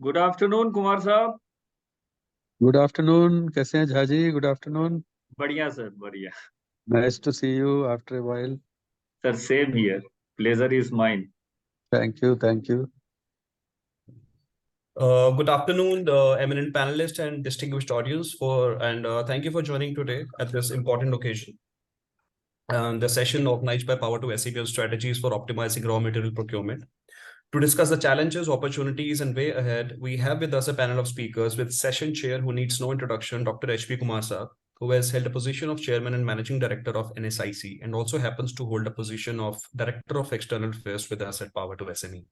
Good afternoon Kumar साहब। Good afternoon. कैसे हैं झा जी? Good afternoon. बढ़िया सर, बढ़िया। Nice to see you after a while. Sir same here, pleasure is mine. Thank you, thank you. Good afternoon, eminent panelists and distinguished audience, thank you for joining today at this important occasion. The session organized by Power to SAP on strategies for optimizing raw material procurement. To discuss the challenges, opportunities, and way ahead, we have with us a panel of speakers with session chair who needs no introduction, Dr. H.P. Kumar Sir, who has held a position of chairman and managing director of NSIC and also happens to hold a position of director of external affairs with us at Power to SME.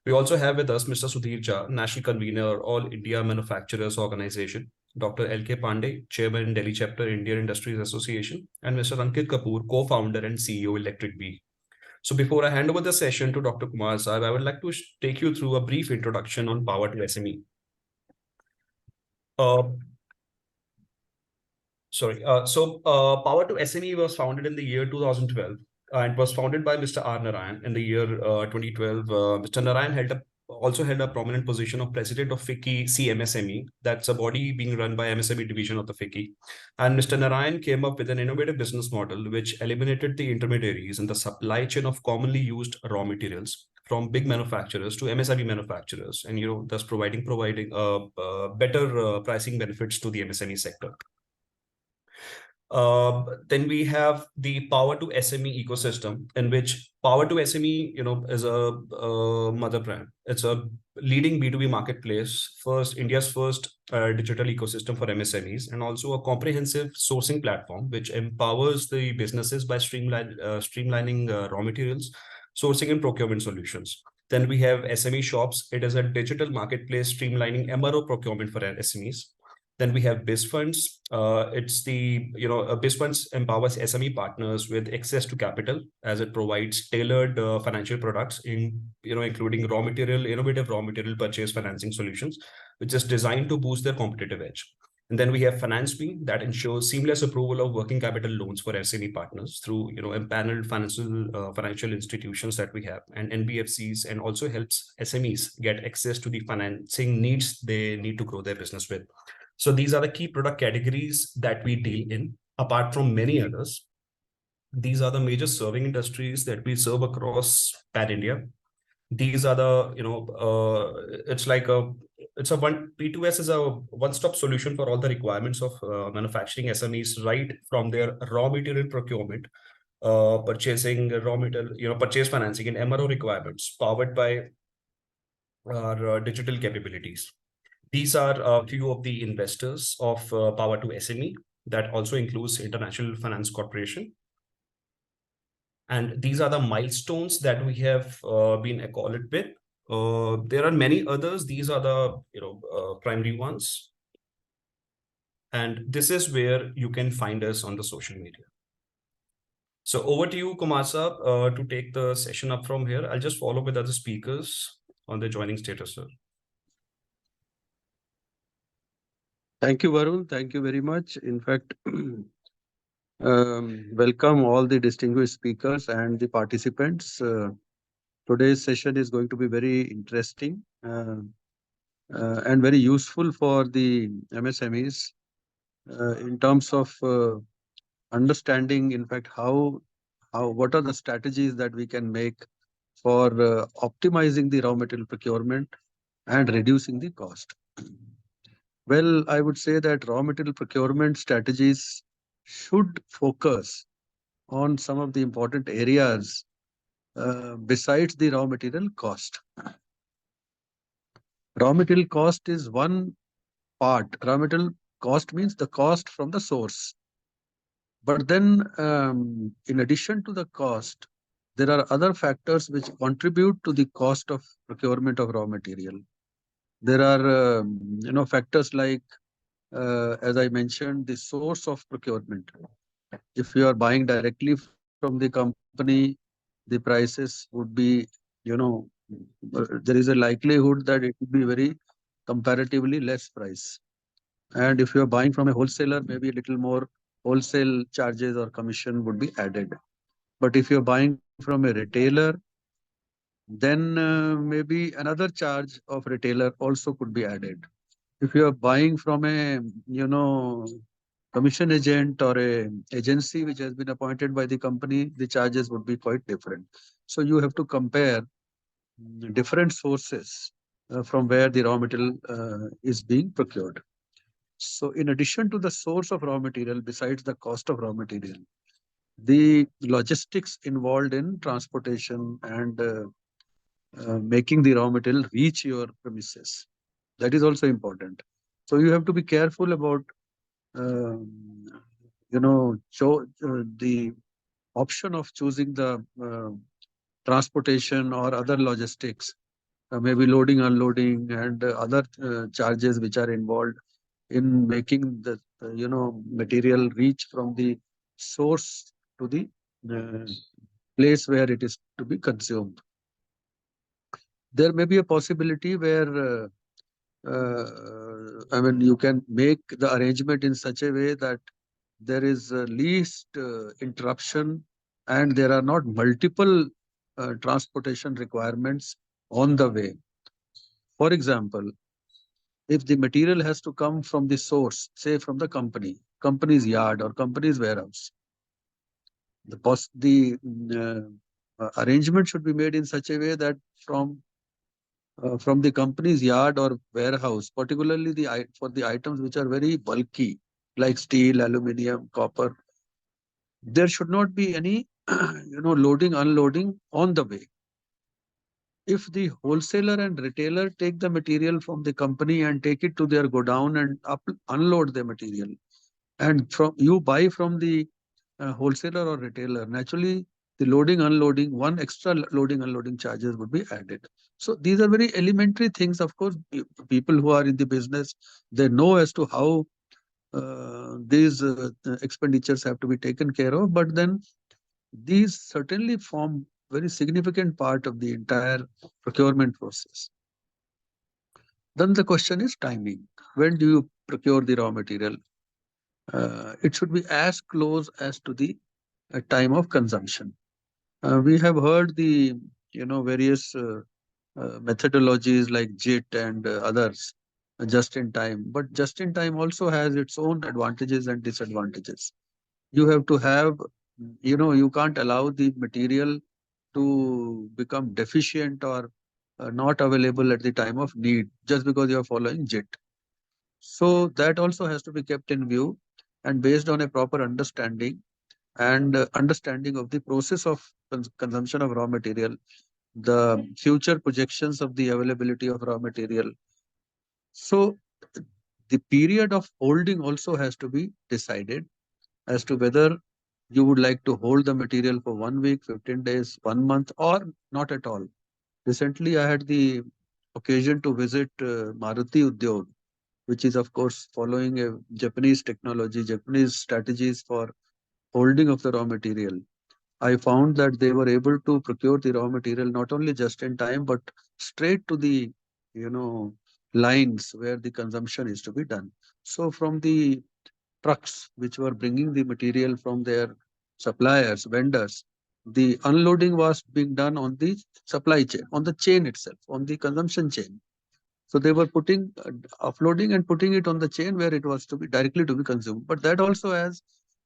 We also have with us Mr. Sudhir Jha, National Convener, All India Manufacturers Organization, Dr. L.K. Pandey, Chairman, Delhi Chapter, Indian Industries Association, and Mr. Ankit Kapoor, Co-founder and CEO, Electric Bee. So before I hand over the session to Dr. Kumar Sahib, I would like to take you through a brief introduction on Power to SME. Power to SME was founded in the year 2012. And was founded by Mr. R. Narayan in the year 2012. Mr. Narayan also held a prominent position of president of FICCI CMSME. That's a body being run by MSME division of the FICCI. And Mr. Narayan came up with an innovative business model which eliminated the intermediaries in the supply chain of commonly used raw materials from big manufacturers to MSME manufacturers, and thus providing better pricing benefits to the MSME sector. Then we have the Power to SME ecosystem, in which Power to SME, is a mother brand. It's a leading B2B marketplace, India's first digital ecosystem for MSMEs, and also a comprehensive sourcing platform which empowers the businesses by streamlining raw materials, sourcing and procurement solutions. Then we have SME Shops. It is a digital marketplace streamlining MRO procurement for SMEs. Then we have BizFunds. BizFunds empowers SME partners with access to capital as it provides tailored financial products including innovative raw material purchase financing solutions, which is designed to boost their competitive edge. And then we have FinanceBee that ensures seamless approval of working capital loans for SME partners through empaneled financial institutions that we have and NBFCs, and also helps SMEs get access to the financing needs they need to grow their business with. So these are the key product categories that we deal in, apart from many others. These are the major serving industries that we serve across pan-India. These are the, P2S is a one-stop solution for all the requirements of manufacturing SMEs, right from their raw material procurement, purchasing raw material, purchase financing and MRO requirements, powered by our digital capabilities. These are a few of the investors of Power to SME. That also includes International Finance Corporation. And these are the milestones that we have been accorded with. There are many others. These are the primary ones. And this is where you can find us on the social media. So over to you, Kumar Saab, to take the session up from here. I'll just follow with other speakers on the joining status, sir. Thank you, Varun. Thank you very much. In fact, welcome all the distinguished speakers and the participants. Today's session is going to be very interesting and very useful for the MSMEs in terms of understanding, in fact, what are the strategies that we can make for optimizing the raw material procurement and reducing the cost. Well, I would say that raw material procurement strategies should focus on some of the important areas besides the raw material cost. Raw material cost is one part. Raw material cost means the cost from the source. But then, in addition to the cost, there are other factors which contribute to the cost of procurement of raw material. There are, factors like, as I mentioned, the source of procurement. If you are buying directly from the company, the prices would be, there is a likelihood that it would be very comparatively less price. And if you are buying from a wholesaler, maybe a little more wholesale charges or commission would be added. But if you're buying from a retailer, Then maybe another charge of retailer also could be added. If you are buying from a, commission agent or a agency which has been appointed by the company, the charges would be quite different. So you have to compare different sources from where the raw material is being procured. So in addition to the source of raw material, besides the cost of raw material, the logistics involved in transportation and making the raw material reach your premises, that is also important. So you have to be careful about um, the option of choosing the transportation or other logistics, maybe loading, unloading, and other charges which are involved in making the material reach from the source to the uh, place where it is to be consumed. There may be a possibility where I mean, you can make the arrangement in such a way that there is least interruption and there are not multiple transportation requirements on the way. For example, if the material has to come from the source, say from the company's yard or company's warehouse, the arrangement should be made in such a way that from the company's yard or warehouse, particularly for the items which are very bulky, like steel, aluminium, copper, there should not be any loading, unloading on the way. If the wholesaler and retailer take the material from the company and take it to their godown and unload the material, and from you buy from the wholesaler or retailer, naturally the loading, unloading, one extra loading, unloading charges would be added. So these are very elementary things. Of course, people who are in the business, they know as to how these expenditures have to be taken care of. But then these certainly form very significant part of the entire procurement process. Then the question is timing. When do you procure the raw material? It should be as close as to the time of consumption. We have heard the various methodologies like JIT and others, just in time. But just in time also has its own advantages and disadvantages. You have to have, you can't allow the material to become deficient or not available at the time of need just because you are following JIT. So that also has to be kept in view, and based on a proper understanding and understanding of the process of consumption of raw material, the future projections of the availability of raw material. So the period of holding also has to be decided as to whether you would like to hold the material for 1 week, 15 days, 1 month, or not at all. Recently, I had the occasion to visit Maruti Udyog, which is, of course, following a Japanese technology, Japanese strategies for holding of the raw material. I found that they were able to procure the raw material not only just in time, but straight to the, you know, lines where the consumption is to be done. So from the trucks which were bringing the material from their suppliers, vendors, the unloading was being done on the supply chain, on the chain itself, on the consumption chain. So they were putting, offloading and putting it on the chain where it was to be directly to be consumed. But that also has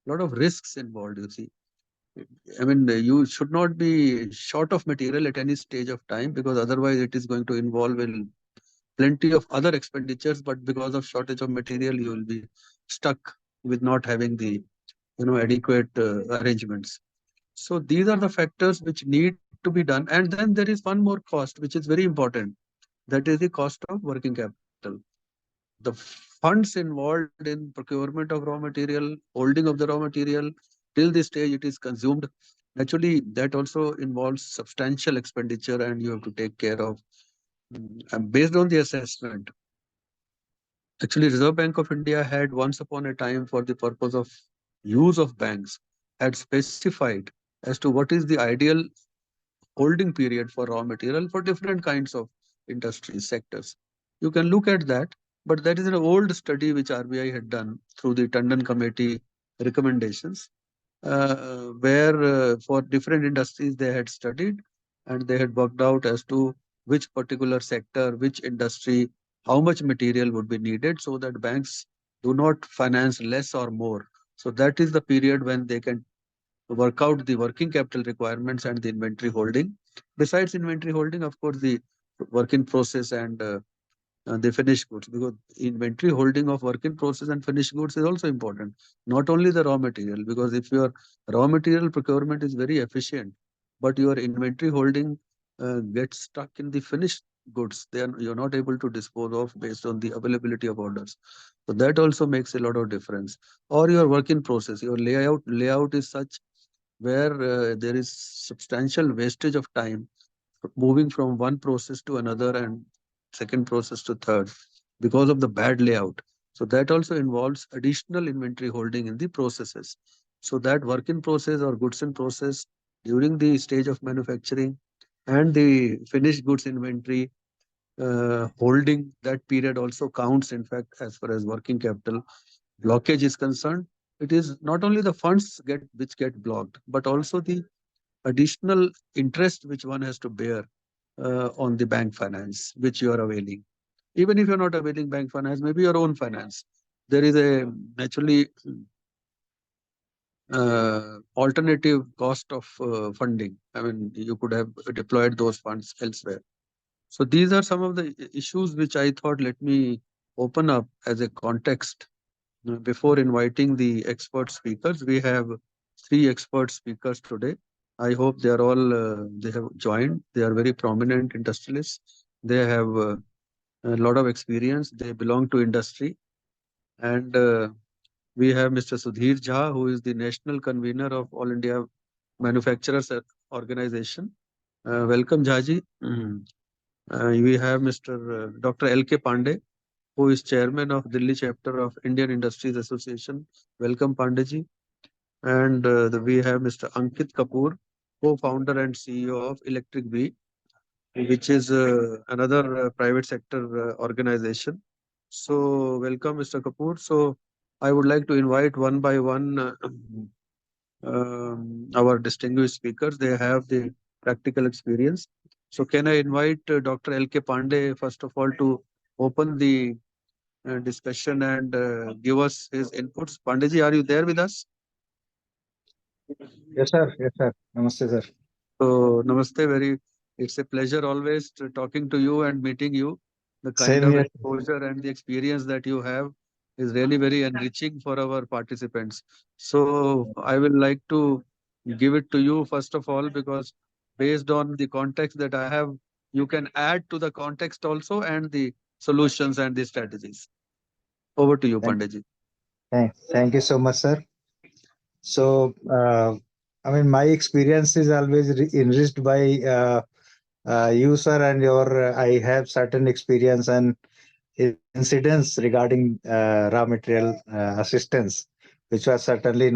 a lot of risks involved, you see. I mean, you should not be short of material at any stage of time, because otherwise it is going to involve plenty of other expenditures. But because of shortage of material, you will be stuck with not having the adequate arrangements. So these are the factors which need to be done. And then there is one more cost which is very important. That is the cost of working capital. The funds involved in procurement of raw material, holding of the raw material till the stage it is consumed. Naturally, that also involves substantial expenditure and you have to take care of. And based on the assessment, actually, Reserve Bank of India had once upon a time, for the purpose of use of banks, had specified as to what is the ideal holding period for raw material for different kinds of industries, sectors. You can look at that, but that is an old study which RBI had done through the Tandon Committee recommendations, where for different industries they had studied and they had worked out as to which particular sector, which industry, how much material would be needed, so that banks do not finance less or more. So that is the period when they can work out the working capital requirements and the inventory holding. Besides inventory holding, of course, the work in process and the finished goods, because inventory holding of work in process and finished goods is also important. Not only the raw material, because if your raw material procurement is very efficient, but your inventory holding gets stuck in the finished goods, then you're not able to dispose of based on the availability of orders. So that also makes a lot of difference. Or your work in process, your layout is such where there is substantial wastage of time moving from one process to another and second process to third because of the bad layout. So that also involves additional inventory holding in the processes. So that work in process or goods in process during the stage of manufacturing and the finished goods inventory holding, that period also counts. In fact, as far as working capital blockage is concerned, it is not only the funds which get blocked, but also the additional interest which one has to bear on the bank finance which you are availing. Even if you're not availing bank finance, maybe your own finance. There is a naturally alternative cost of funding. I mean, you could have deployed those funds elsewhere. So these are some of the issues which I thought let me open up as a context before inviting the expert speakers. We have three expert speakers today. I hope they are all they have joined. They are very prominent industrialists. They have a lot of experience. They belong to industry, and we have Mr. Sudhir Jha, who is the national convener of All India Manufacturers Organization. Welcome, Jhaji. We have Mr. Dr. L.K. Pandey, who is chairman of Delhi chapter of Indian Industries Association. Welcome, Pandeyji. And we have Mr. Ankit Kapoor, co-founder and CEO of Electric Bee, which is another private sector organization. So, welcome, Mr. Kapoor. So, I would like to invite one by one our distinguished speakers. They have the practical experience. So, can I invite Dr. L.K. Pandey, first of all, to open the discussion and give us his inputs? Pandeyji, are you there with us? Yes, sir. Yes, sir. Namaste, sir. So, namaste. It's a pleasure always talking to you and meeting you. The kind Same of here. exposure and the experience that you have is really very enriching for our participants. So, I will like to give it to you first of all, because based on the context that I have, you can add to the context also and the solutions and the strategies. Over to you, Thank, Pandeyji. thank you so much, sir. So, I mean, my experience is always enriched by you, sir, and your. I have certain experience and incidents regarding raw material assistance, which was certainly,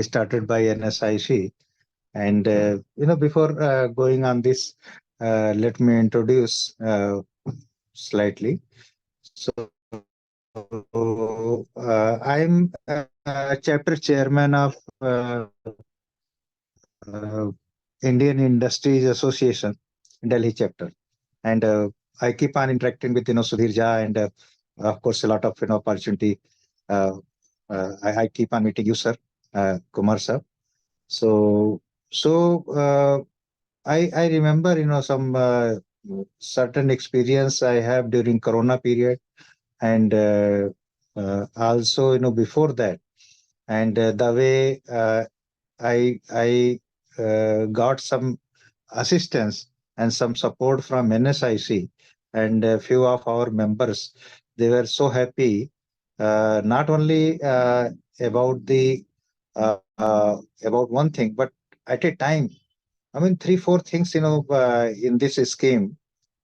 started by NSIC. And before going on this, let me introduce slightly. So I'm chapter chairman of uh, Indian Industries Association, Delhi chapter, and I keep on interacting with Sudhir Jha and of course a lot of opportunity. Uh, I keep on meeting you, sir, Kumar sir. So so I remember some certain experience I have during Corona period and also before that, and the way I got some assistance and some support from NSIC, and a few of our members, they were so happy, not only about the about one thing, but at a time, I mean, three, four things, in this scheme,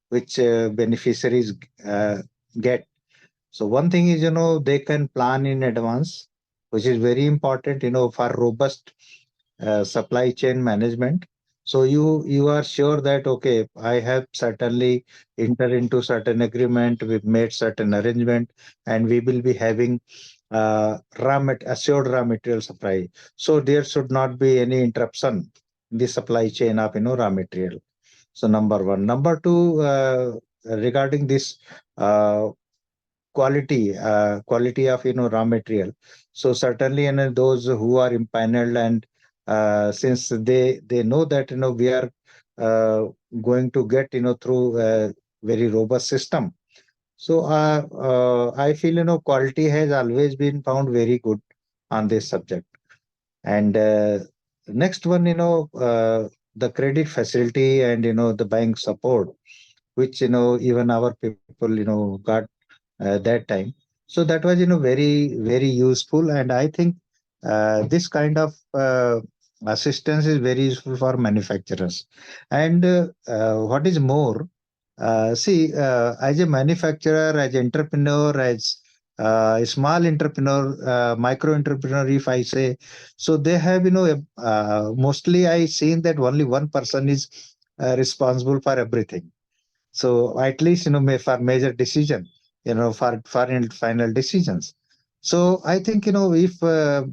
which beneficiaries get. So one thing is, they can plan in advance, which is very important, for robust supply chain management. So you are sure that, okay, I have certainly entered into certain agreement, we've made certain arrangement, and we will be having assured raw material supply. So there should not be any interruption the supply chain of raw material. So number one. Number two, regarding this uh, quality of raw material. So certainly, those who are impaneled, and since they know that we are uh, going to get through a very robust system. So I feel quality has always been found very good on this subject. And next one, the credit facility and the bank support, which even our people got that time. So that was very useful, and I think this kind of assistance is very useful for manufacturers. And what is more, see, as a manufacturer, as entrepreneur, as a small entrepreneur, micro entrepreneur, if I say, so they have, mostly I seen that only one person is responsible for everything. So at least for major decision, for final decisions. So I think if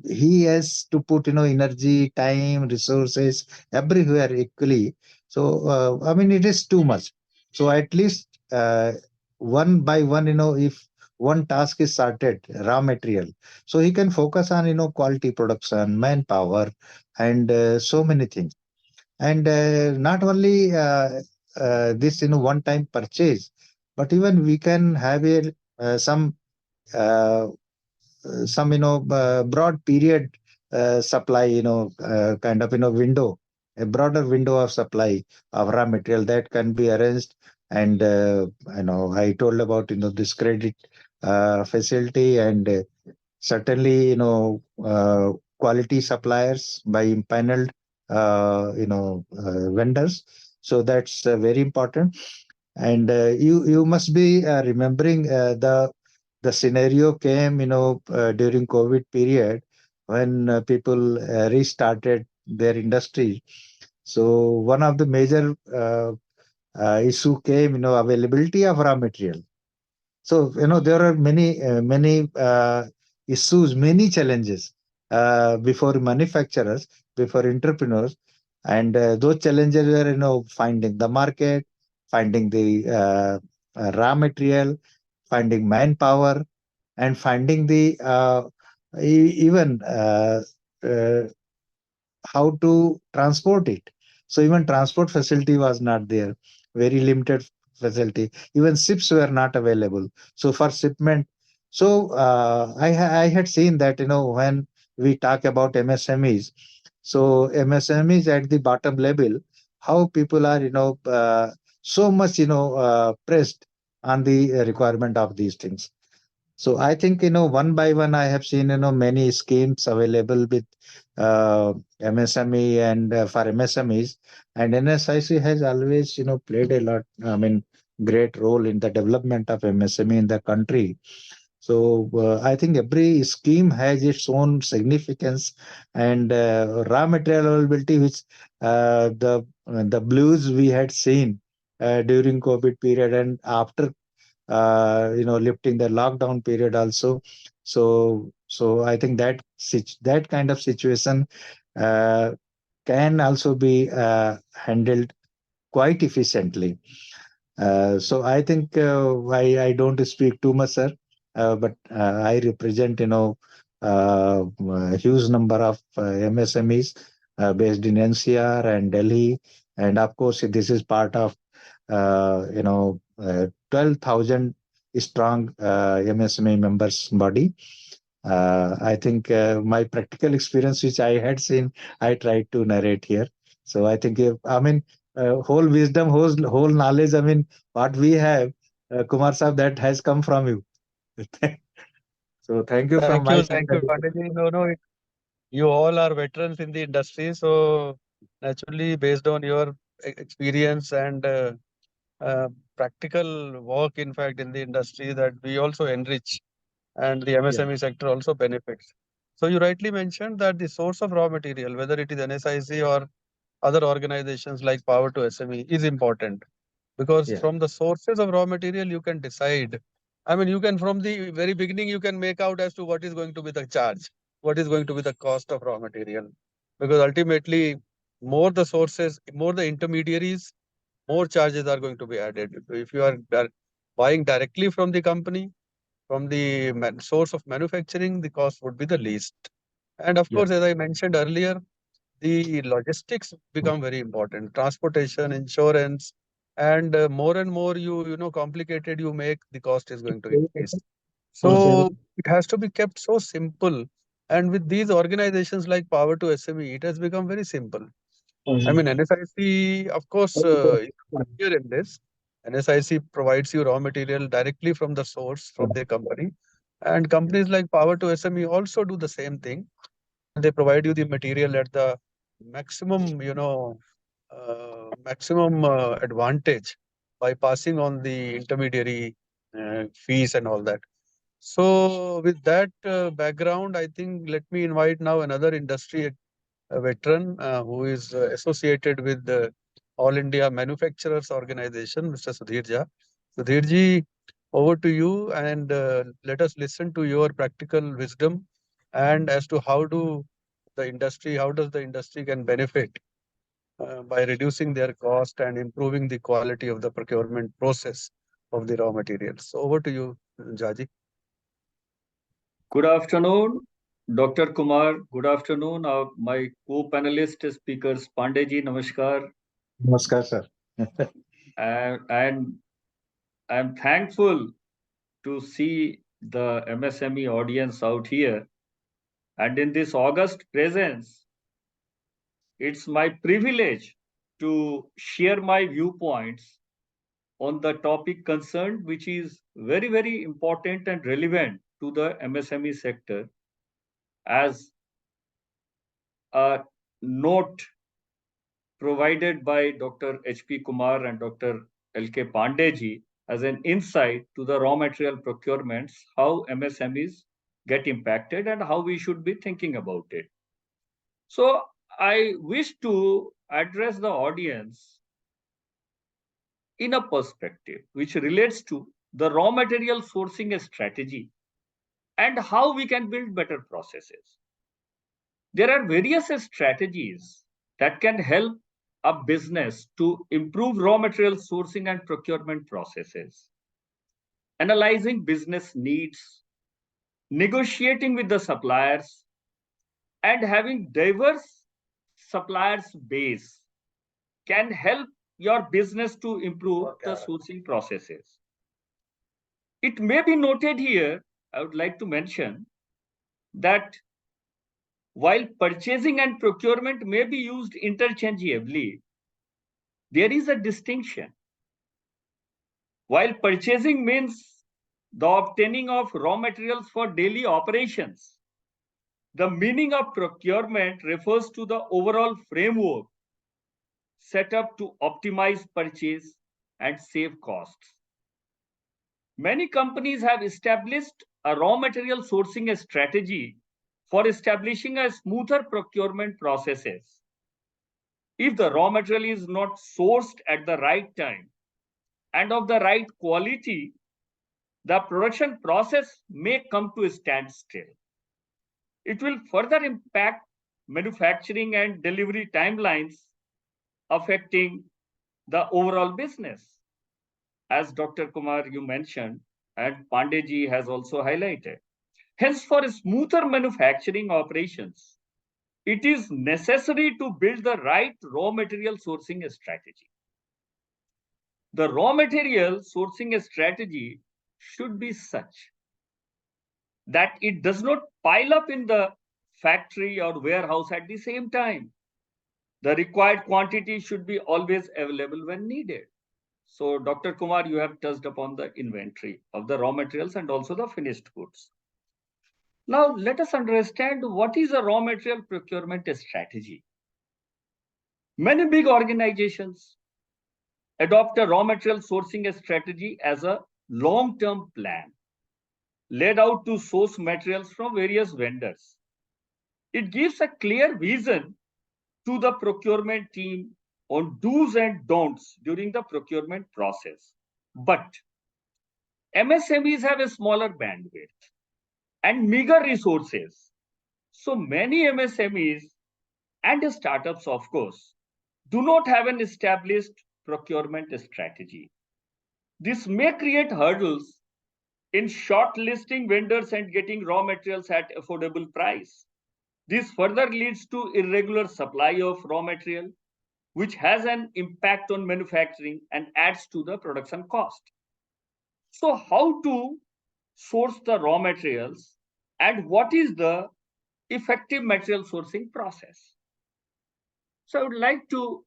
he has to put energy, time, resources everywhere equally, so I mean it is too much. So at least one by one, if one task is started, raw material, so he can focus on quality production, manpower, and so many things. And not only this one time purchase, but even we can have a uh, some broad period supply, kind of window, a broader window of supply of raw material that can be arranged. And I told about this credit facility, and certainly quality suppliers by impaneled vendors. So that's very important. And you must be remembering the scenario came during COVID period, when people restarted their industry. So one of the major issue came, availability of raw material. So, there are many issues, many challenges before manufacturers, before entrepreneurs, and those challenges were, finding the market, finding the raw material, finding manpower, and finding the even uh, how to transport it. So even transport facility was not there, very limited facility. Even ships were not available. So for shipment, so I had seen that when we talk about MSMEs, so MSMEs at the bottom level, how people are so much pressed on the requirement of these things. So I think one by one I have seen many schemes available with MSME and for MSMEs, and NSIC has always played a lot. I mean, great role in the development of MSME in the country. So I think every scheme has its own significance, and raw material availability, which the blues we had seen during COVID period and after lifting the lockdown period also. So I think that that kind of situation uh, can also be handled quite efficiently. So I think I don't speak too much, sir, but I represent a huge number of MSMEs based in NCR and Delhi, and of course this is part of 12,000 strong MSME members body. I think my practical experience, which I had seen, I tried to narrate here. So I think, I mean, whole wisdom, whole knowledge, I mean, what we have, Kumar Saab, that has come from you. So thank you from my side. Thank you, Pandit. No, you all are veterans in the industry, so naturally, based on your experience and uh, practical work, in fact, in the industry, that we also enrich, and the Yeah. MSME sector also benefits. So you rightly mentioned that the source of raw material, whether it is NSIC or other organizations like Power to SME, is important, because Yeah. from the sources of raw material you can decide. I mean, you can, from the very beginning, you can make out as to what is going to be the charge, what is going to be the cost of raw material, because ultimately more the sources, more the intermediaries, more charges are going to be added. If you are buying directly from the company, from the source of manufacturing, the cost would be the least. And of Yeah. course, as I mentioned earlier, the logistics become very important. Transportation, insurance, and more you know complicated you make, the cost is going to increase. So it has to be kept so simple. And with these organizations like Power to SME, it has become very simple. I mean, NSIC, of course, is pioneer in this. NSIC provides you raw material directly from the source, from their company. And companies like Power to SME also do the same thing. They provide you the material at the maximum, maximum advantage by passing on the intermediary fees and all that. So, with that background, I think let me invite now another industry veteran who is associated with the All India Manufacturers Organization, Mr. Sudhir Jha. Sudhir ji, over to you, and let us listen to your practical wisdom and as to how does the industry can benefit by reducing their cost and improving the quality of the procurement process of the raw materials. So over to you, Jaji. Good afternoon, Dr. Kumar. Good afternoon, my co-panelist speakers, Pandeji, Namaskar. Namaskar, sir. And I'm thankful to see the MSME audience out here. And in this August presence, it's my privilege to share my viewpoints on the topic concerned, which is very, very important and relevant to the MSME sector, as a note provided by Dr. H.P. Kumar and Dr. L.K. Pandeji as an insight to the raw material procurements, how MSMEs get impacted and how we should be thinking about it. So I wish to address the audience in a perspective which relates to the raw material sourcing strategy and how we can build better processes. There are various strategies that can help a business to improve raw material sourcing and procurement processes. Analyzing business needs, negotiating with the suppliers, and having diverse suppliers base can help your business to improve the sourcing processes. It may be noted here, I would like to mention that while purchasing and procurement may be used interchangeably, there is a distinction. While purchasing means the obtaining of raw materials for daily operations, the meaning of procurement refers to the overall framework set up to optimize purchase and save costs. Many companies have established a raw material sourcing strategy for establishing a smoother procurement processes. If the raw material is not sourced at the right time and of the right quality, the production process may come to a standstill. It will further impact manufacturing and delivery timelines, affecting the overall business. As Dr. Kumar, you mentioned, and Pandeji has also highlighted. Hence, for smoother manufacturing operations, it is necessary to build the right raw material sourcing strategy. The raw material sourcing strategy should be such that it does not pile up in the factory or warehouse at the same time. The required quantity should be always available when needed. So, Dr. Kumar, you have touched upon the inventory of the raw materials and also the finished goods. Now, let us understand what is a raw material procurement strategy. Many big organizations adopt a raw material sourcing strategy as a long-term plan laid out to source materials from various vendors. It gives a clear vision to the procurement team on do's and don'ts during the procurement process. But MSMEs have a smaller bandwidth and meager resources. So many MSMEs and startups, of course, do not have an established procurement strategy. This may create hurdles in shortlisting vendors and getting raw materials at affordable price. This further leads to irregular supply of raw material, which has an impact on manufacturing and adds to the production cost. So how to source the raw materials and what is the effective material sourcing process? So I would like to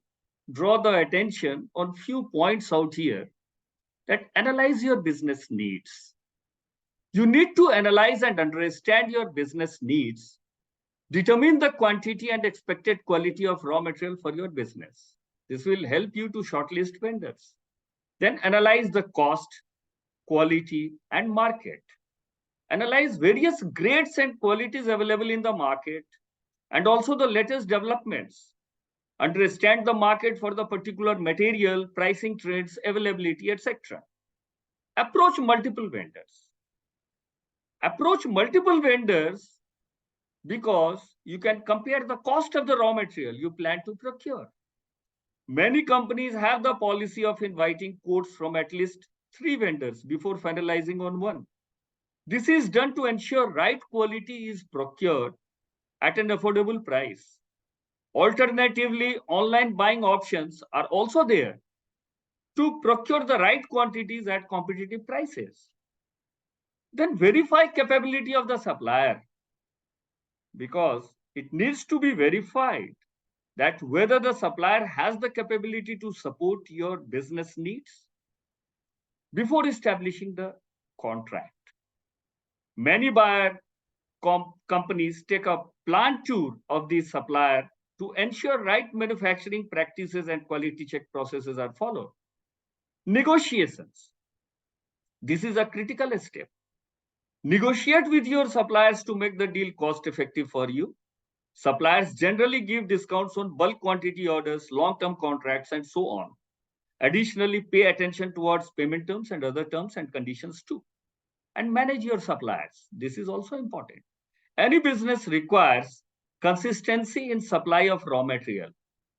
draw the attention on few points out here that analyze your business needs. You need to analyze and understand your business needs. Determine the quantity and expected quality of raw material for your business. This will help you to shortlist vendors. Then analyze the cost, quality, and market. Analyze various grades and qualities available in the market and also the latest developments. Understand the market for the particular material, pricing trends, availability, etc. Approach multiple vendors. Approach multiple vendors because you can compare the cost of the raw material you plan to procure. Many companies have the policy of inviting quotes from at least 3 vendors before finalizing on one. This is done to ensure right quality is procured at an affordable price. Alternatively, online buying options are also there to procure the right quantities at competitive prices. Then verify capability of the supplier because it needs to be verified that whether the supplier has the capability to support your business needs before establishing the contract. Many buyer companies take a plant tour of the supplier to ensure right manufacturing practices and quality check processes are followed. Negotiations. This is a critical step. Negotiate with your suppliers to make the deal cost effective for you. Suppliers generally give discounts on bulk quantity orders, long-term contracts, and so on. Additionally, pay attention towards payment terms and other terms and conditions too. And manage your suppliers. This is also important. Any business requires consistency in supply of raw material.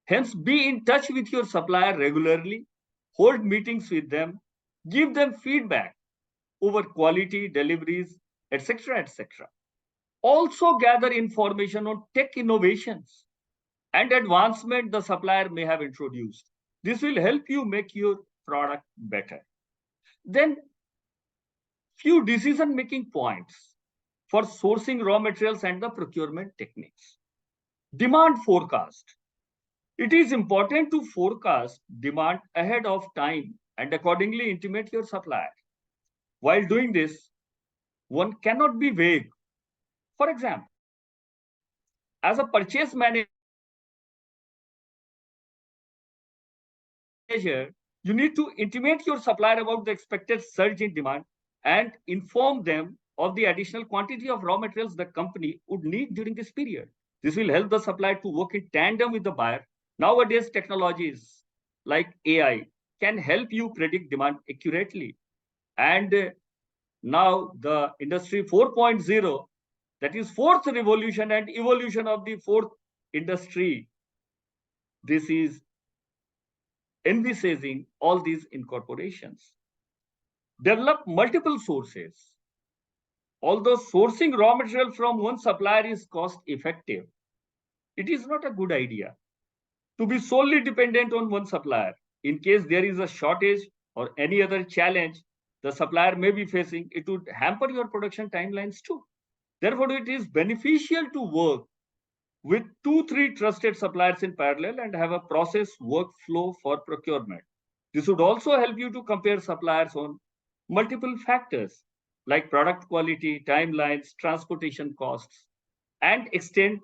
Hence, be in touch with your supplier regularly, hold meetings with them, give them feedback over quality, deliveries, etc., etc. Also gather information on tech innovations and advancement the supplier may have introduced. This will help you make your product better. Then, few decision-making points for sourcing raw materials and the procurement techniques. Demand forecast. It is important to forecast demand ahead of time and accordingly intimate your supplier. While doing this, one cannot be vague. For example, as a purchase manager, you need to intimate your supplier about the expected surge in demand and inform them of the additional quantity of raw materials the company would need during this period. This will help the supplier to work in tandem with the buyer. Nowadays, technologies like AI can help you predict demand accurately. And now the industry 4.0, that is fourth revolution and evolution of the fourth industry, this is envisaging all these incorporations. Develop multiple sources. Although sourcing raw material from one supplier is cost effective, it is not a good idea to be solely dependent on one supplier. In case there is a shortage or any other challenge the supplier may be facing, it would hamper your production timelines too. Therefore, it is beneficial to work with 2-3 trusted suppliers in parallel and have a process workflow for procurement. This would also help you to compare suppliers on multiple factors like product quality, timelines, transportation costs, and extend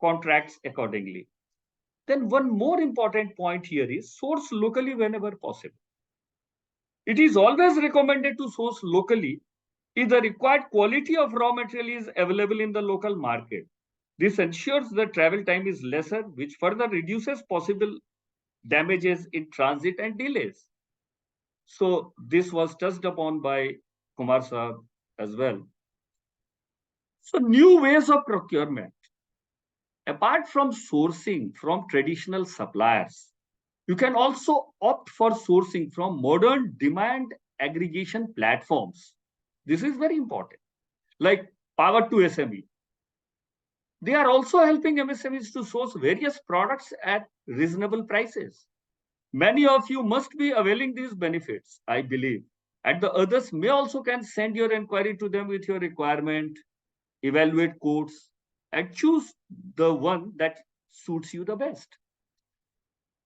contracts accordingly. Then one more important point here is source locally whenever possible. It is always recommended to source locally if the required quality of raw material is available in the local market. This ensures the travel time is lesser, which further reduces possible damages in transit and delays. So this was touched upon by Kumar Saab as well. So new ways of procurement. Apart from sourcing from traditional suppliers, you can also opt for sourcing from modern demand aggregation platforms. This is very important, like Power to SME. They are also helping MSMEs to source various products at reasonable prices. Many of you must be availing these benefits, I believe. And the others may also can send your inquiry to them with your requirement, evaluate quotes, and choose the one that suits you the best.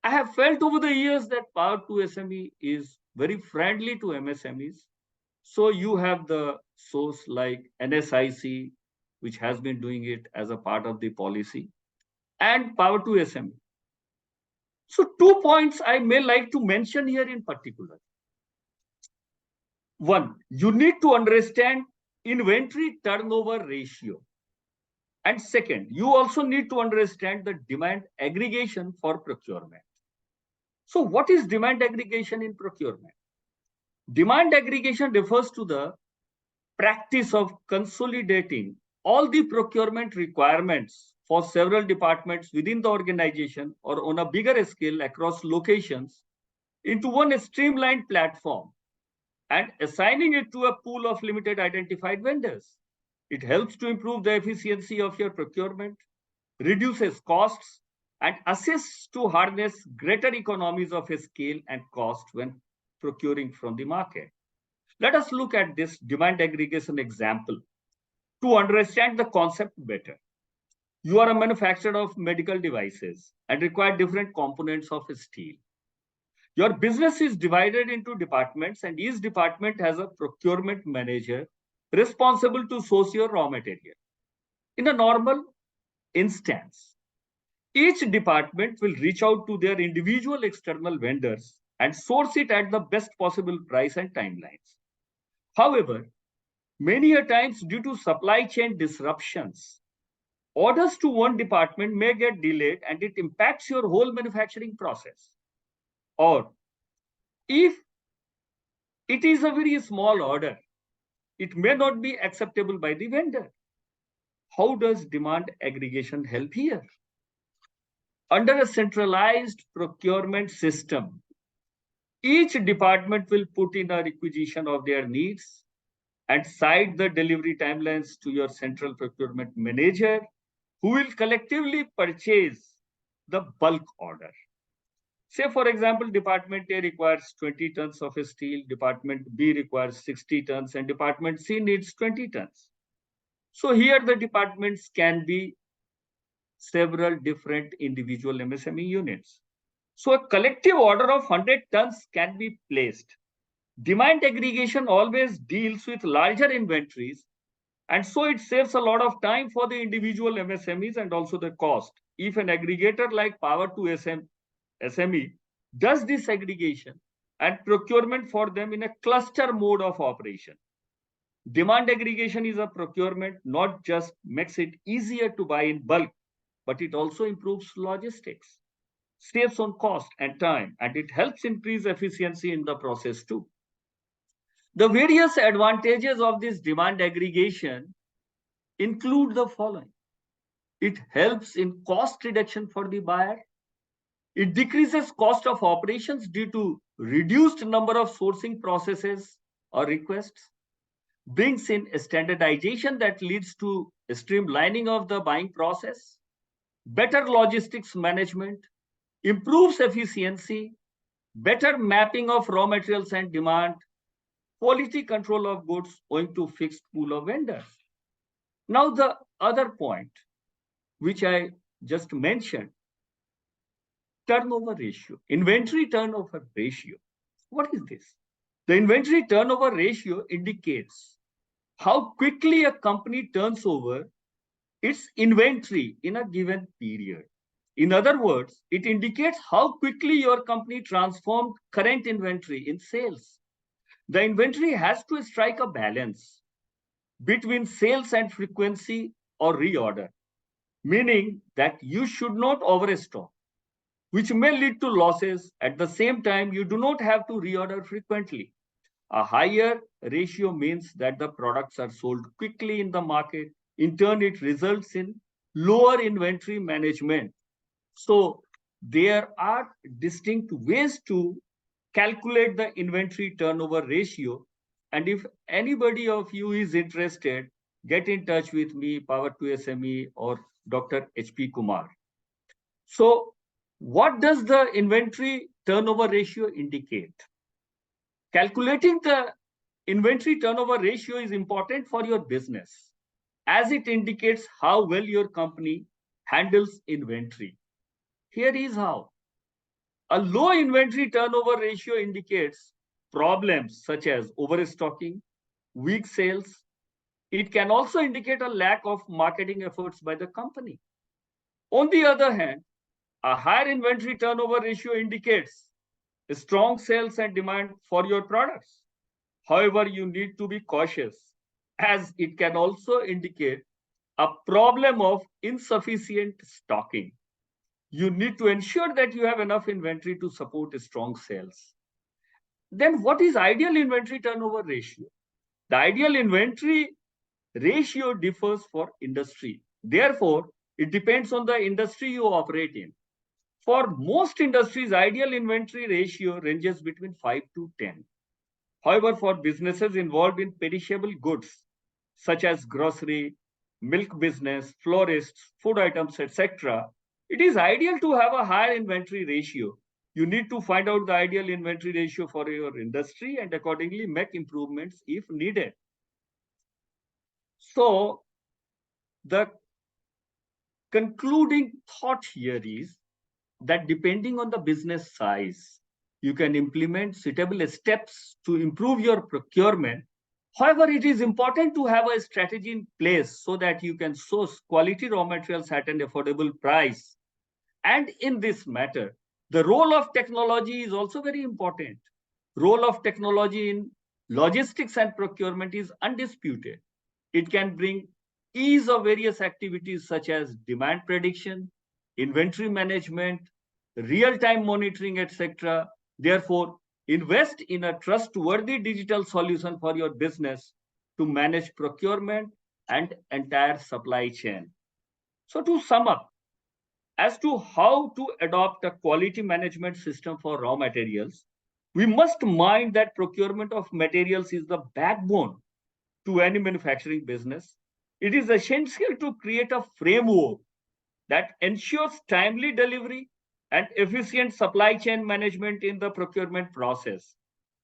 I have felt over the years that Power to SME is very friendly to MSMEs. So you have the source like NSIC, which has been doing it as a part of the policy, and Power to SME. So 2 points I may like to mention here in particular. One, you need to understand inventory turnover ratio. And second, you also need to understand the demand aggregation for procurement. So what is demand aggregation in procurement? Demand aggregation refers to the practice of consolidating all the procurement requirements for several departments within the organization or on a bigger scale across locations into one streamlined platform and assigning it to a pool of limited identified vendors. It helps to improve the efficiency of your procurement, reduces costs, and assists to harness greater economies of scale and cost when procuring from the market. Let us look at this demand aggregation example to understand the concept better. You are a manufacturer of medical devices and require different components of steel. Your business is divided into departments, and each department has a procurement manager responsible to source your raw material. In a normal instance, each department will reach out to their individual external vendors and source it at the best possible price and timelines. However, many a times due to supply chain disruptions, orders to one department may get delayed and it impacts your whole manufacturing process. Or if it is a very small order, it may not be acceptable by the vendor. How does demand aggregation help here? Under a centralized procurement system, each department will put in a requisition of their needs and cite the delivery timelines to your central procurement manager, who will collectively purchase the bulk order. Say, for example, Department A requires 20 tons of steel, Department B requires 60 tons, and Department C needs 20 tons. So here the departments can be several different individual MSME units. So a collective order of 100 tons can be placed. Demand aggregation always deals with larger inventories, and so it saves a lot of time for the individual MSMEs and also the cost. If an aggregator like Power to SME does this aggregation and procurement for them in a cluster mode of operation. Demand aggregation is a procurement, not just makes it easier to buy in bulk, but it also improves logistics, saves on cost and time, and it helps increase efficiency in the process too. The various advantages of this demand aggregation include the following. It helps in cost reduction for the buyer. It decreases cost of operations due to reduced number of sourcing processes or requests, brings in standardization that leads to streamlining of the buying process, better logistics management, improves efficiency, better mapping of raw materials and demand, quality control of goods owing to fixed pool of vendors. Now the other point, which I just mentioned, turnover ratio, inventory turnover ratio. What is this? The inventory turnover ratio indicates how quickly a company turns over its inventory in a given period. In other words, it indicates how quickly your company transformed current inventory in sales. The inventory has to strike a balance between sales and frequency or reorder, meaning that you should not overstock, which may lead to losses. At the same time, you do not have to reorder frequently. A higher ratio means that the products are sold quickly in the market. In turn, it results in lower inventory management. So there are distinct ways to calculate the inventory turnover ratio. And if anybody of you is interested, get in touch with me, Power to SME or Dr. HP Kumar. So what does the inventory turnover ratio indicate? Calculating the inventory turnover ratio is important for your business as it indicates how well your company handles inventory. Here is how. A low inventory turnover ratio indicates problems such as overstocking, weak sales. It can also indicate a lack of marketing efforts by the company. On the other hand, a higher inventory turnover ratio indicates strong sales and demand for your products. However, you need to be cautious as it can also indicate a problem of insufficient stocking. You need to ensure that you have enough inventory to support strong sales. Then what is ideal inventory turnover ratio? The ideal inventory ratio differs for industry. Therefore, it depends on the industry you operate in. For most industries, ideal inventory ratio ranges between 5 to 10. However, for businesses involved in perishable goods, such as grocery, milk business, florists, food items, etc., it is ideal to have a higher inventory ratio. You need to find out the ideal inventory ratio for your industry and accordingly make improvements if needed. So, the concluding thought here is that depending on the business size, you can implement suitable steps to improve your procurement. However, it is important to have a strategy in place so that you can source quality raw materials at an affordable price. And in this matter, the role of technology is also very important. Role of technology in logistics and procurement is undisputed. It can bring ease of various activities such as demand prediction, inventory management, real-time monitoring, etc. Therefore, invest in a trustworthy digital solution for your business to manage procurement and entire supply chain. So to sum up, as to how to adopt a quality management system for raw materials, we must mind that procurement of materials is the backbone to any manufacturing business. It is essential to create a framework that ensures timely delivery and efficient supply chain management in the procurement process.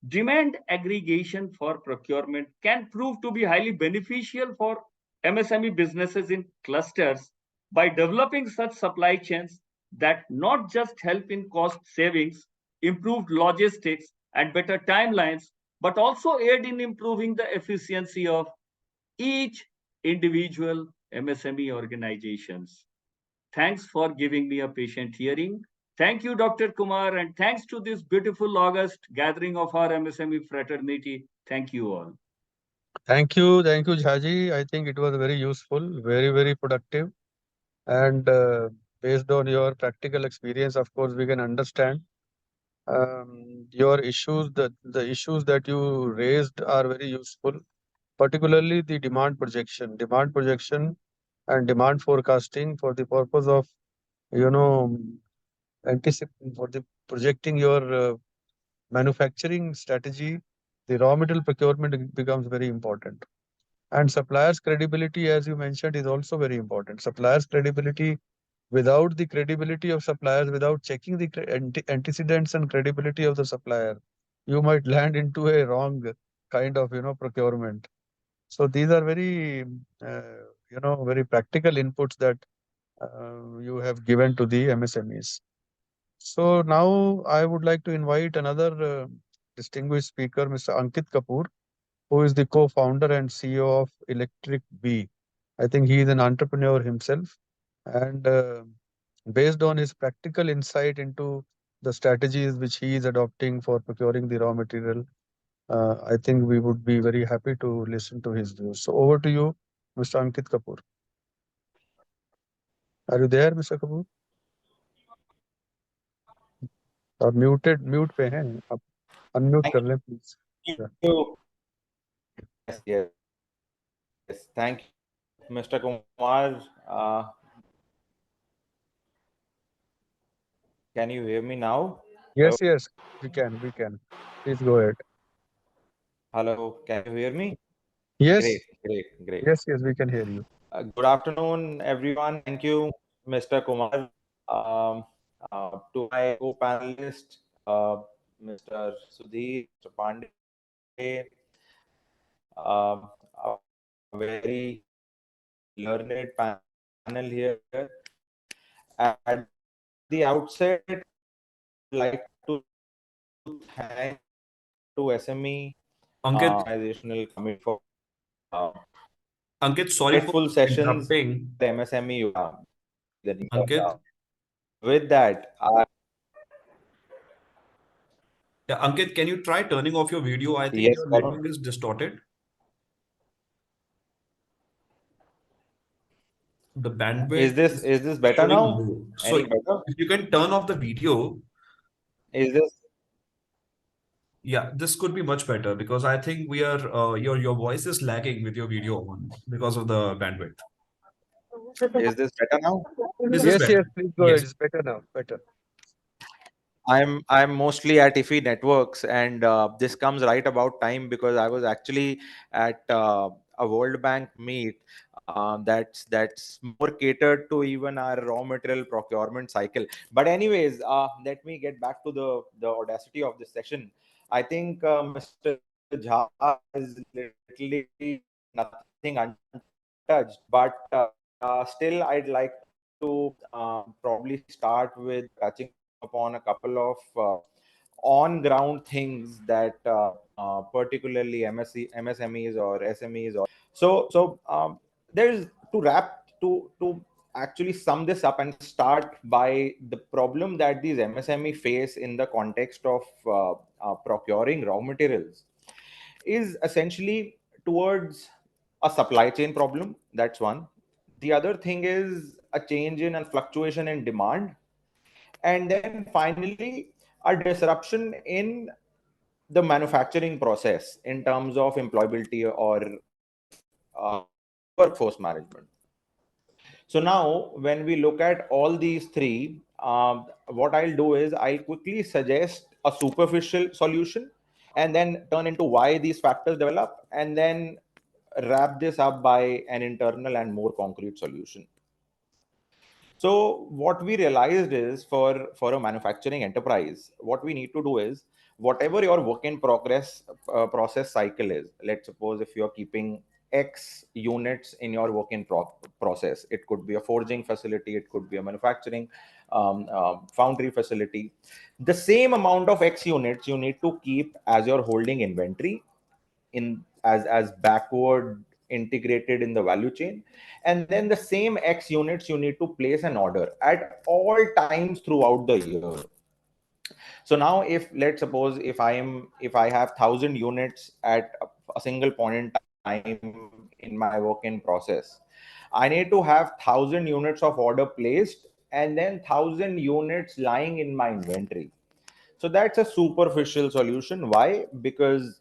Demand aggregation for procurement can prove to be highly beneficial for MSME businesses in clusters by developing such supply chains that not just help in cost savings, improved logistics, and better timelines, but also aid in improving the efficiency of each individual MSME organizations. Thanks for giving me a patient hearing. Thank you, Dr. Kumar, and thanks to this beautiful August gathering of our MSME fraternity. Thank you all. Thank you, Jhaji. I think it was very useful, very productive, and based on your practical experience, of course, we can understand your issues. The issues that you raised are very useful, particularly the demand projection, and demand forecasting for the purpose of you know for the projecting your manufacturing strategy. The raw material procurement becomes very important. And suppliers' credibility, as you mentioned, is also very important. Suppliers' credibility, without the credibility of suppliers, without checking the antecedents and credibility of the supplier, you might land into a wrong kind of procurement. So these are very very practical inputs that you have given to the MSMEs. So now I would like to invite another distinguished speaker, Mr. Ankit Kapoor, who is the co-founder and CEO of Electric Bee. I think he is an entrepreneur himself, and based on his practical insight into the strategies which he is adopting for procuring the raw material, I think we would be very happy to listen to his views. So over to you, Mr. Ankit Kapoor. Are you there, Mr. Kapoor? आप mute पे हैं, आप unmute कर लें please. Yes, thank you, Mr. Kumar. Can you hear me now? Yes, yes, we can. We can. Please go ahead. Hello, can you hear me? Yes, Great, great, great. yes, we can hear you. Good afternoon, everyone. Thank you, Mr. Kumar. Um, to my co-panelist, Mr. Sudhir, Mr. Pandey, a very learned panel here. At the outset, I'd like to thank to SME Ankit, organizational committee for uh, Ankit, sorry for insightful sessions interrupting. that MSME the need of Ankit, with that, yeah, Ankit, can you try turning off your video? I think yes, your Varun. network is distorted. The bandwidth Is this better showing now? low. So Any better? if you can turn off the video, Is this yeah, this could be much better because I think we are your voice is lagging with your video on because of the bandwidth. is this better now? This is Yes, better. yes, please go ahead. Yes. It's better now. Better. I'm mostly at IFI Networks, and this comes right about time because I was actually at a World Bank meet that's more catered to even our raw material procurement cycle. But anyways, let me get back to the audacity of this session. I think Mr. Jha is literally nothing untouched, but still, I'd like to probably start with touching upon a couple of on ground things that particularly MSMEs or SMEs or there's to wrap to actually sum this up and start by the problem that these MSME face in the context of procuring raw materials is essentially towards a supply chain problem. That's one. The other thing is a change in and fluctuation in demand, and then finally a disruption in the manufacturing process in terms of employability or workforce management. So now when we look at all these three, what I'll do is I'll quickly suggest a superficial solution and then turn into why these factors develop, and then wrap this up by an internal and more concrete solution. So what we realized is for a manufacturing enterprise, what we need to do is whatever your work in progress process cycle is. Let's suppose if you're keeping X units in your work in process, it could be a forging facility, it could be a manufacturing foundry facility. The same amount of X units you need to keep as your holding inventory in as backward integrated in the value chain, and then the same X units you need to place an order at all times throughout the year. So now if let's suppose if I have 1,000 units at a single point in time in my work in process, I need to have 1,000 units of order placed and then 1,000 units lying in my inventory. So that's a superficial solution. Why? Because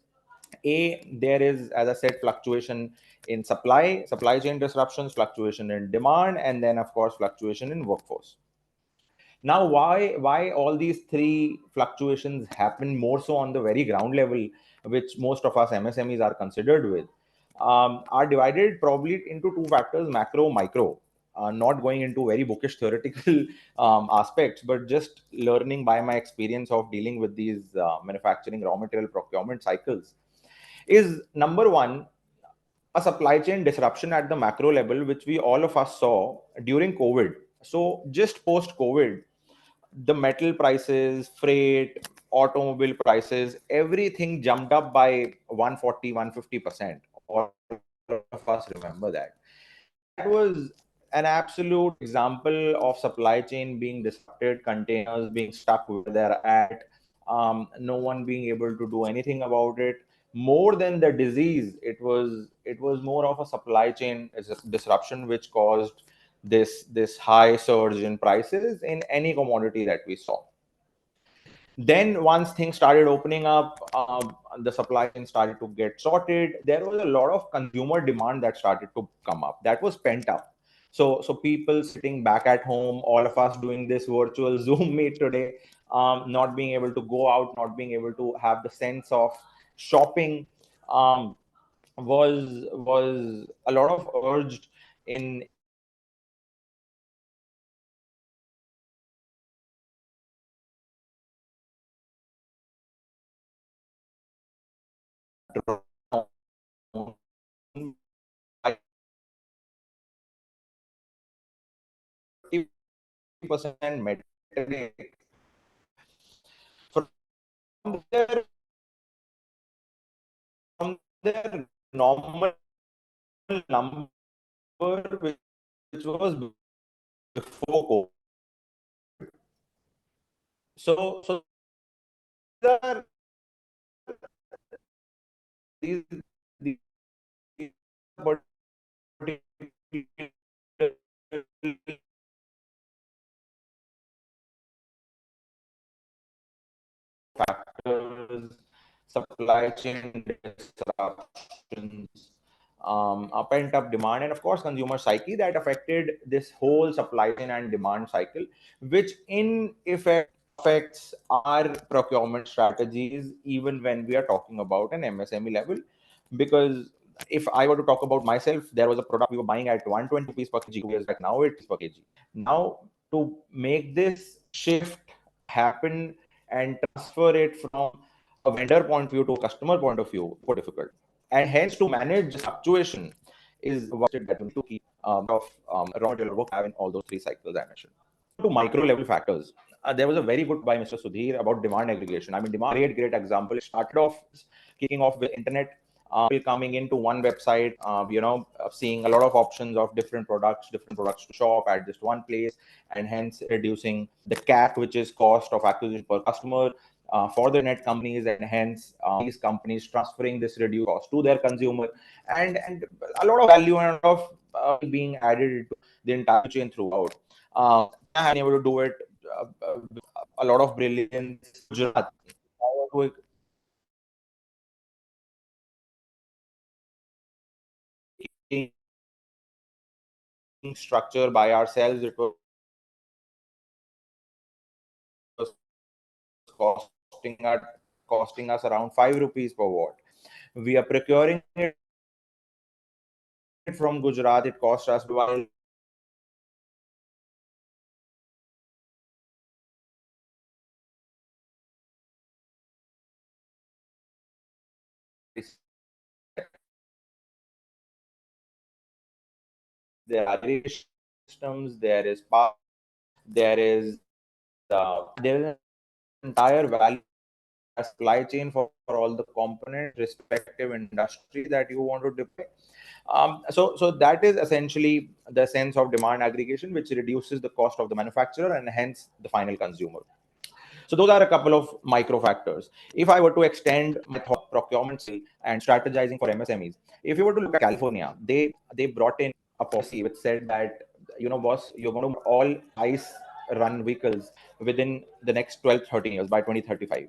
there is, as I said, fluctuation in supply chain disruptions, fluctuation in demand, and then of course fluctuation in workforce. Now why all these three fluctuations happen more so on the very ground level, which most of us MSMEs are considered with, are divided probably into two factors: macro, micro. Not going into very bookish theoretical aspects, but just learning by my experience of dealing with these manufacturing raw material procurement cycles. Is number one, a supply chain disruption at the macro level, which we all of us saw during COVID. So just post COVID, the metal prices, freight, automobile prices, everything jumped up by 140, 150%. All of us remember that. That was an absolute example of supply chain being disrupted, containers being stuck where they're at, no one being able to do anything about it. More than the disease, it was more of a supply chain disruption which caused this high surge in prices in any commodity that we saw. Then once things started opening up, the supply chain started to get sorted. There was a lot of consumer demand that started to come up that was pent up. So people sitting back at home, all of us doing this virtual Zoom meet today, not being able to go out, not being able to have the sense of shopping, was a lot of urged in by 30% metric from their normal number, which was before COVID. So these are these factors, supply chain disruptions, a pent-up demand, and of course, consumer psyche that affected this whole supply chain and demand cycle, which in effect affects our procurement strategies, even when we are talking about an MSME level. Because if I were to talk about myself, there was a product we were buying at 120 rupees per kg 2 years back. Now it's per kg. Now, to make this shift happen and transfer it from a vendor point of view to a customer point of view, more difficult. And hence, to manage fluctuation is what it that we need to keep of raw material work have in all those three cycles I mentioned. To micro level factors, there was a very good by Mr. Sudhir about demand aggregation. I mean, demand, great example. It started off kicking off with internet, people coming into one website, seeing a lot of options of different products to shop at just one place, and hence reducing the CAC, which is cost of acquisition per customer, for the net companies, and hence these companies transferring this reduced cost to their consumer, and a lot of value and a lot of being added to the entire chain throughout. I've been able to do it a lot of brilliance. Gujarat, structure by ourselves, it was costing us around 5 rupees per watt. We are procuring it from Gujarat. It cost us while there are systems, there is power, there is an entire value supply chain for all the components, respective industry that you want to deploy. So that is essentially the sense of demand aggregation, which reduces the cost of the manufacturer and hence the final consumer. So those are a couple of micro factors. If I were to extend my thought procurement and strategizing for MSMEs, if you were to look at California, they brought in a policy which said that, boss, you're going to all ICE run vehicles within the next 12, 13 years by 2035.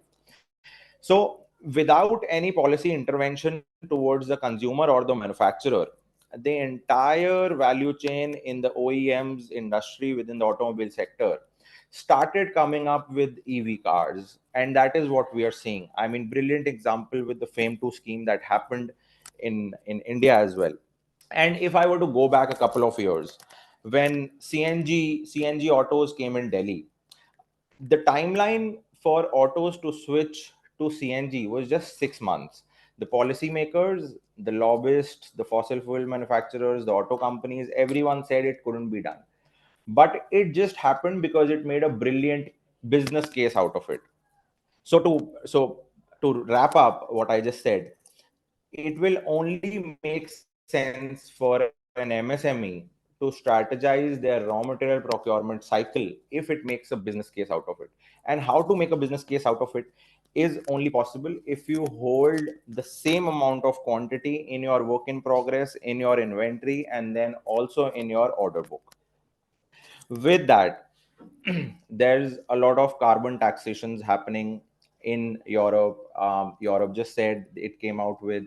So without any policy intervention towards the consumer or the manufacturer, the entire value chain in the OEMs industry within the automobile sector started coming up with EV cars. And that is what we are seeing. I mean, brilliant example with the FAME 2 scheme that happened in India as well. And if I were to go back a couple of years, when CNG autos came in Delhi, the timeline for autos to switch to CNG was just 6 months. The policymakers, the lobbyists, the fossil fuel manufacturers, the auto companies, everyone said it couldn't be done. But it just happened because it made a brilliant business case out of it. So to wrap up what I just said, it will only make sense for an MSME to strategize their raw material procurement cycle if it makes a business case out of it. And how to make a business case out of it is only possible if you hold the same amount of quantity in your work in progress, in your inventory, and then also in your order book. With that, there's a lot of carbon taxations happening in Europe. Europe just said it came out with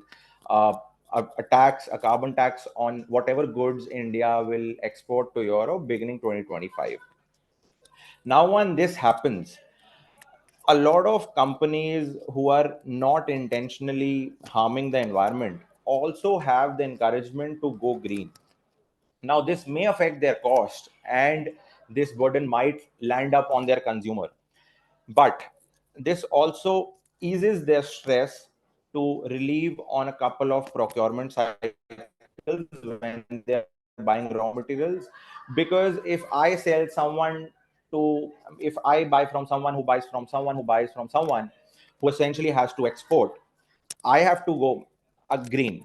a tax, a carbon tax on whatever goods India will export to Europe beginning 2025. Now, when this happens, a lot of companies who are not intentionally harming the environment also have the encouragement to go green. Now, this may affect their cost, and this burden might land up on their consumer. But this also eases their stress to relieve on a couple of procurement cycles when they're buying raw materials. Because if I buy from someone who buys from someone who buys from someone who essentially has to export, I have to go green.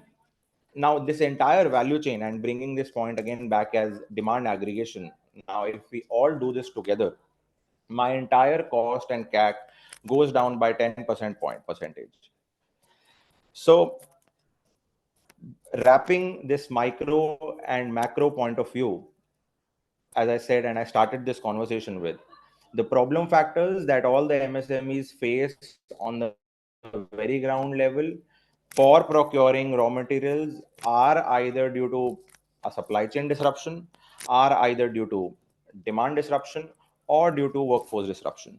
Now, this entire value chain, and bringing this point again back as demand aggregation, now if we all do this together, my entire cost and CAC goes down by 10% point percentage. So wrapping this micro and macro point of view, as I said, and I started this conversation with, the problem factors that all the MSMEs face on the very ground level for procuring raw materials are either due to a supply chain disruption, are either due to demand disruption, or due to workforce disruption.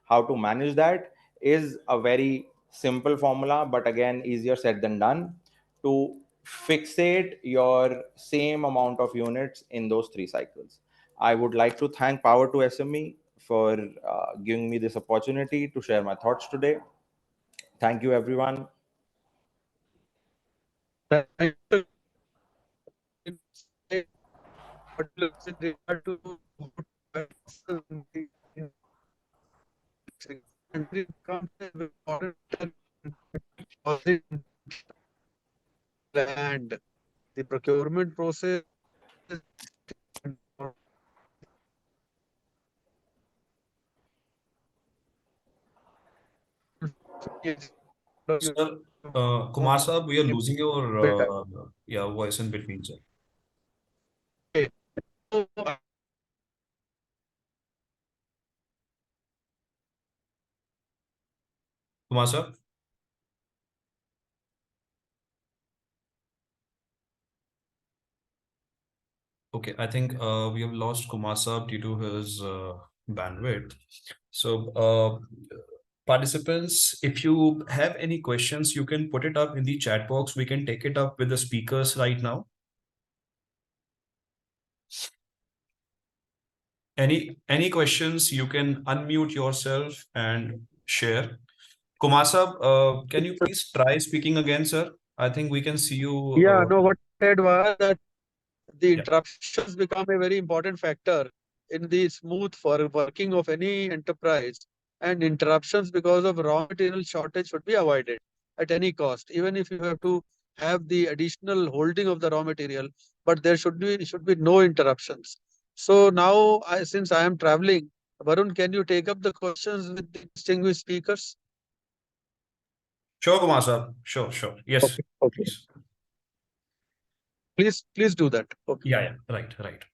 How to manage that is a very simple formula, but again, easier said than done, to fixate your same amount of units in those three cycles. I would like to thank Power to SME for giving me this opportunity to share my thoughts today. Thank you, everyone. Thank you. What looks in regard to and the procurement process Sir, Kumar Saab, we are losing your voice in between, sir. Kumar Saab? Okay, I think we have lost Kumar Saab due to his bandwidth. So, participants, if you have any questions, you can put it up in the chat box. We can take it up with the speakers right now. Any questions, you can unmute yourself and share. Kumar Saab, can you please try speaking again, sir? I think we can see you. Yeah, no, what I said was that the Yeah. interruptions become a very important factor in the smooth for working of any enterprise, and interruptions because of raw material shortage should be avoided at any cost, even if you have to have the additional holding of the raw material, but there should be no interruptions. So now, since I am traveling, Varun, can you take up the questions with the distinguished speakers? Sure, Kumar Saab. Sure. Yes. Okay. Please do that. Okay. Yeah. Right.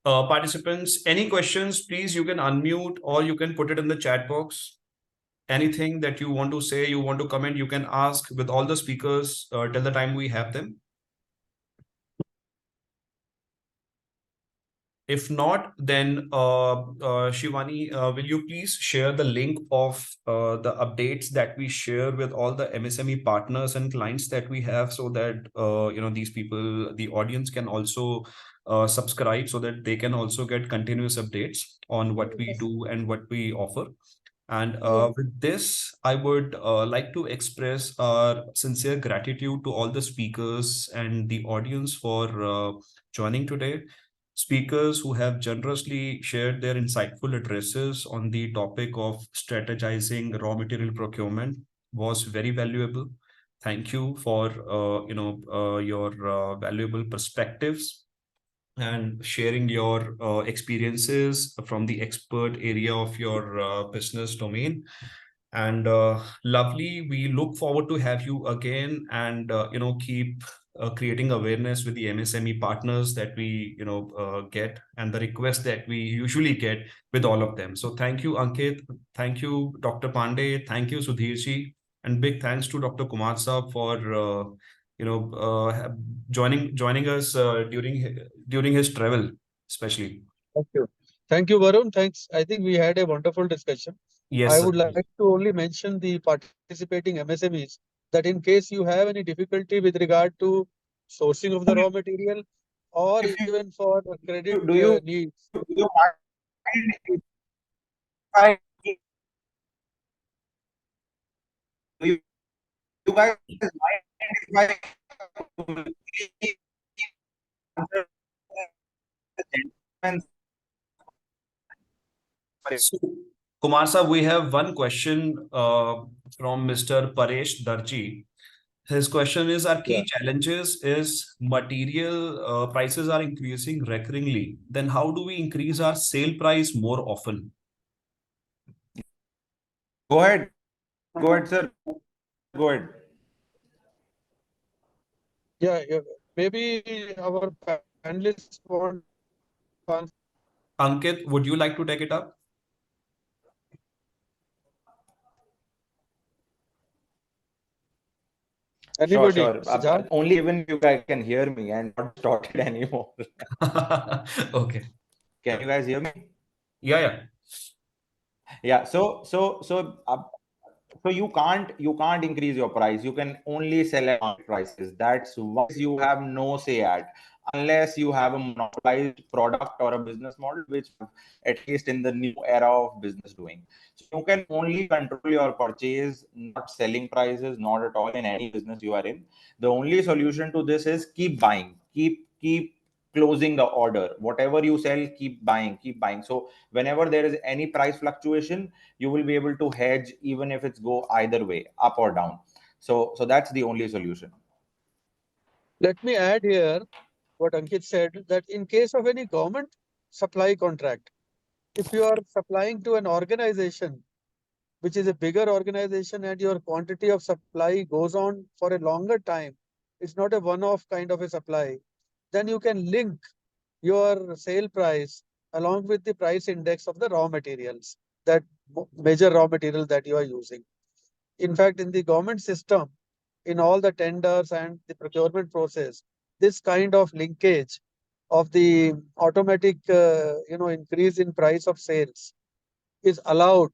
Participants, any questions, please, you can unmute or you can put it in the chat box. Anything that you want to say, you want to comment, you can ask with all the speakers till the time we have them. If not, then Shivani, will you please share the link of the updates that we share with all the MSME partners and clients that we have, so that these people, the audience, can also subscribe, so that they can also get continuous updates on what we do and what we offer. And with this, I would like to express our sincere gratitude to all the speakers and the audience for joining today. Speakers who have generously shared their insightful addresses on the topic of strategizing raw material procurement was very valuable. Thank you for your valuable perspectives and sharing your experiences from the expert area of your business domain. And lovely, we look forward to have you again, and keep creating awareness with the MSME partners that we get, and the requests that we usually get with all of them. So thank you, Ankit. Thank you, Dr. Pandey. Thank you, Sudhirji. And big thanks to Dr. Kumar Saab for joining us during his travel, especially. Thank you. Thank you, Varun. Thanks. I think we had a wonderful discussion. Yes, I sir. would like to only mention the participating MSMEs that in case you have any difficulty with regard to sourcing of the raw material or If even for the credit do you needs. do you mind if I do you guys mind if I answer the gentleman's So, Kumar sir, we have one question from Mr. Paresh Darji. His question is: our Yeah. key challenges is material prices are increasing recurringly. Then how do we increase our sale price more often? Go ahead, sir. Go ahead. Yeah, yeah. Maybe our panelists want to answer. Ankit, would you like to take it up? Sure, Anybody? sure. Mr. Jha? Only even you guys can hear me and not started anymore. Okay. Can you guys hear me? Yeah, yeah. Yeah. So you can't increase your price. You can only sell at market prices. That's why you have no say at, unless you have a monopolized product or a business model, which at least in the new era of business doing. So you can only control your purchase, not selling prices, not at all in any business you are in. The only solution to this is keep buying, keep closing the order. Whatever you sell, keep buying, keep buying. So whenever there is any price fluctuation, you will be able to hedge even if it's go either way, up or down. So that's the only solution. Let me add here what Ankit said, that in case of any government supply contract, if you are supplying to an organization which is a bigger organization and your quantity of supply goes on for a longer time, it's not a one-off kind of a supply, then you can link your sale price along with the price index of the raw materials, that major raw material that you are using. In fact, in the government system, in all the tenders and the procurement process, this kind of linkage of the automatic, increase in price of sales is allowed,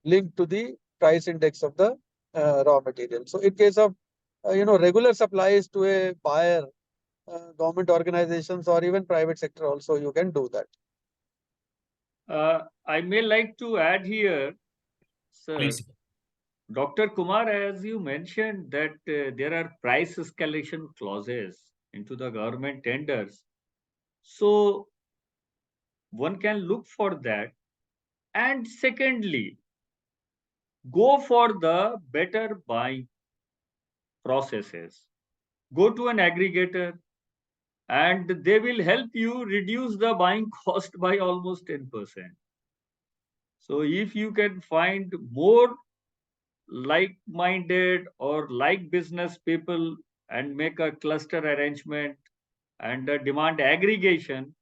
linked to the price index of the raw material. So in case of, regular supplies to a buyer, government organizations or even private sector also, you can do that. I may like to add here, sir. Please. Dr. Kumar, as you mentioned that there are price escalation clauses into the government tenders. So one can look for that. And secondly, go for the better buying processes. Go to an aggregator and they will help you reduce the buying cost by almost 10%. So if you can find more like-minded or like business people and make a cluster arrangement and a demand aggregation,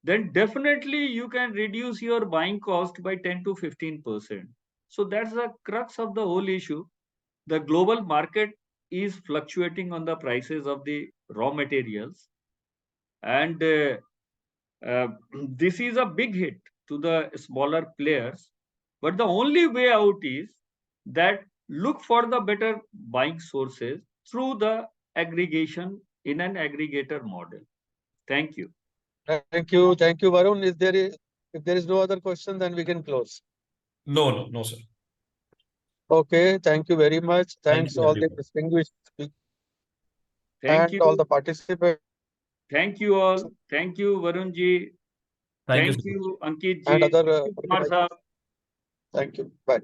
then definitely you can reduce your buying cost by 10 to 15%. So that's the crux of the whole issue. The global market is fluctuating on the prices of the raw materials, and this is a big hit to the smaller players. But the only way out is that look for the better buying sources through the aggregation in an aggregator model. Thank you. Thank you, Varun. If there is no other question, then we can close. No, no, no, sir. Okay, thank you very much. Thank Thanks you, all the everyone. distinguished speakers Thank and all you. the participants Thank you all. Thank you, Varunji. Thank you Thank so much. you, Ankit and ji. other Thank you, Kumar organizers. Saab. Thank you. Bye.